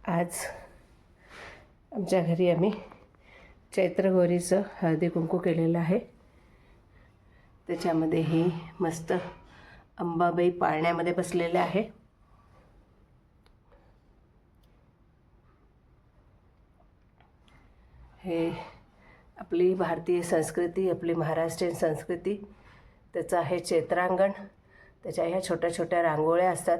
आज आमच्या घरी आम्ही चैत्रगौरीचं हळदी कुंकू केलेलं आहे। त्याच्यामध्ये ही मस्त अंबाबाई पाळण्यामध्ये बसलेले आहे। हे आपली भारतीय संस्कृती, आपली महाराष्ट्रीयन संस्कृती, त्याचं आहे चैत्रांगण। त्याच्या ह्या छोट्या छोट्या रांगोळ्या असतात,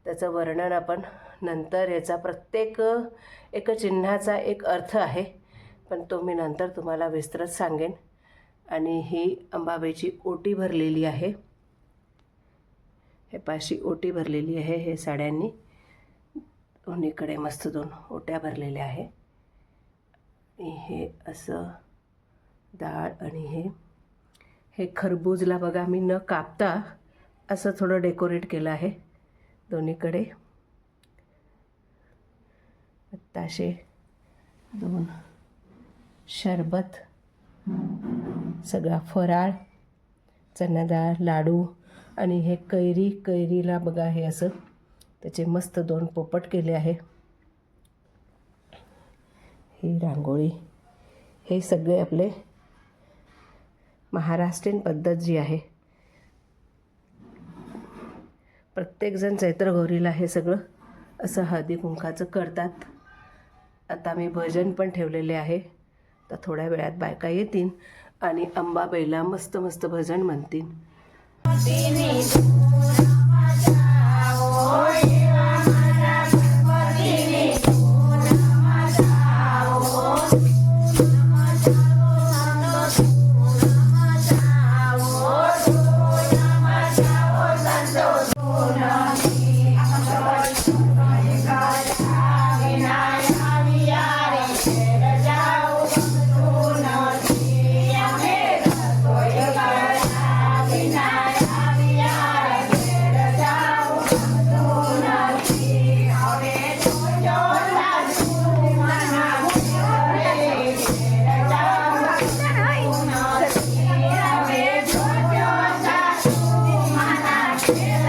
त्याचं वर्णन आपण नंतर, याचा प्रत्येक एक चिन्हाचा एक अर्थ आहे, पण तो मी नंतर तुम्हाला विस्तृत सांगेन। आणि ही अंबाबाईची ओटी भरलेली आहे, हे पाशी ओटी भरलेली आहे। हे साड्यांनी दोन्हीकडे मस्त 2 ओट्या भरलेल्या आहे। आणि हे असं डाळ आणि हे खरबूजला बघा मी न कापता असं थोडं डेकोरेट केलं आहे दोन्हीकडे। आत्ताशे 2 शरबत, सगळा फराळ, चणा डाळ, लाडू आणि हे कैरीला बघा हे असं त्याचे मस्त 2 पोपट केले आहे। ही रांगोळी, हे सगळे आपले महाराष्ट्रीयन पद्धत जी आहे, प्रत्येकजण चैत्रगौरीला हे सगळं असं हळदी कुंकाचं करतात। आता मी भजन पण ठेवलेले आहे, तर थोड्या वेळात बायका येतील आणि अंबाबाईला मस्त मस्त भजन म्हणतील। Yeah.